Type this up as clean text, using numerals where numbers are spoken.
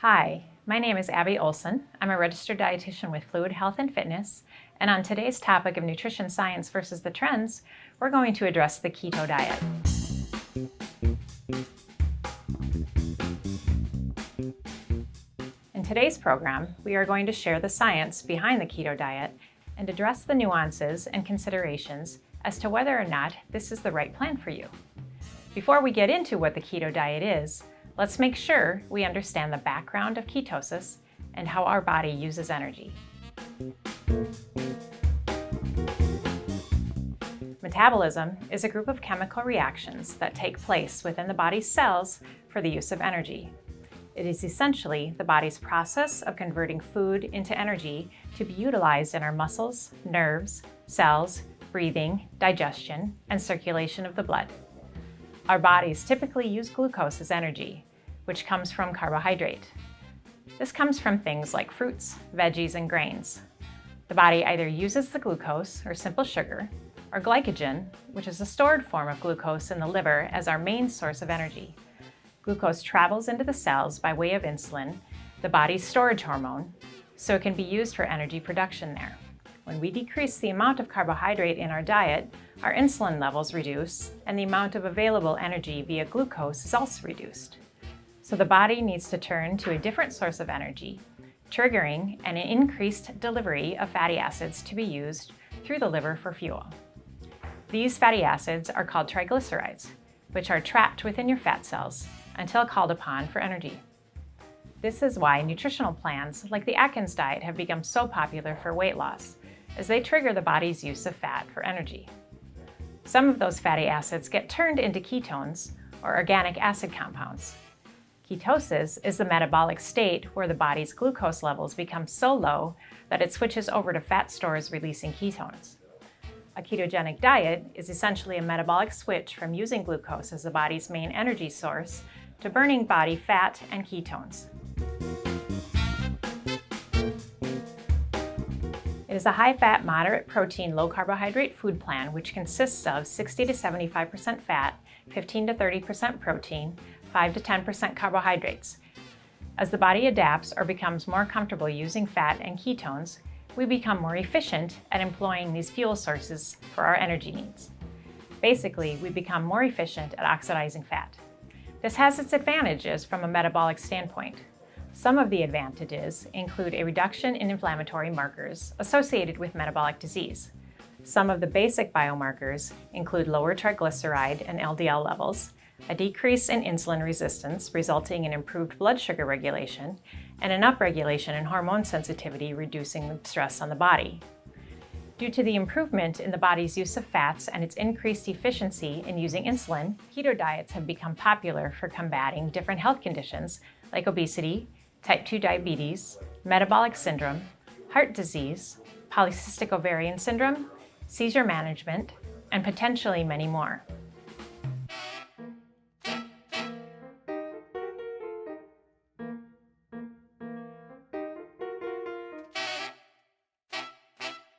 Hi, my name is Abby Olson. I'm a registered dietitian with Fluid Health and Fitness, and on today's topic of nutrition science versus the trends, we're going to address the keto diet. In today's program, we are going to share the science behind the keto diet and address the nuances and considerations as to whether or not this is the right plan for you. Before we get into what the keto diet is, let's make sure we understand the background of ketosis and how our body uses energy. Metabolism is a group of chemical reactions that take place within the body's cells for the use of energy. It is essentially the body's process of converting food into energy to be utilized in our muscles, nerves, cells, breathing, digestion, and circulation of the blood. Our bodies typically use glucose as energy, which comes from carbohydrate. This comes from things like fruits, veggies, and grains. The body either uses the glucose, or simple sugar, or glycogen, which is a stored form of glucose in the liver, as our main source of energy. Glucose travels into the cells by way of insulin, the body's storage hormone, so it can be used for energy production there. When we decrease the amount of carbohydrate in our diet, our insulin levels reduce, and the amount of available energy via glucose is also reduced. So the body needs to turn to a different source of energy, triggering an increased delivery of fatty acids to be used through the liver for fuel. These fatty acids are called triglycerides, which are trapped within your fat cells until called upon for energy. This is why nutritional plans like the Atkins diet have become so popular for weight loss, as they trigger the body's use of fat for energy. Some of those fatty acids get turned into ketones, or organic acid compounds. Ketosis is the metabolic state where the body's glucose levels become so low that it switches over to fat stores releasing ketones. A ketogenic diet is essentially a metabolic switch from using glucose as the body's main energy source to burning body fat and ketones. It is a high-fat, moderate protein, low-carbohydrate food plan which consists of 60 to 75% fat, 15 to 30% protein, 5 to 10% carbohydrates. As the body adapts or becomes more comfortable using fat and ketones, we become more efficient at employing these fuel sources for our energy needs. Basically, we become more efficient at oxidizing fat. This has its advantages from a metabolic standpoint. Some of the advantages include a reduction in inflammatory markers associated with metabolic disease. Some of the basic biomarkers include lower triglyceride and LDL levels, a decrease in insulin resistance resulting in improved blood sugar regulation, and an upregulation in hormone sensitivity, reducing stress on the body. Due to the improvement in the body's use of fats and its increased efficiency in using insulin, keto diets have become popular for combating different health conditions like obesity, type 2 diabetes, metabolic syndrome, heart disease, polycystic ovarian syndrome, seizure management, and potentially many more.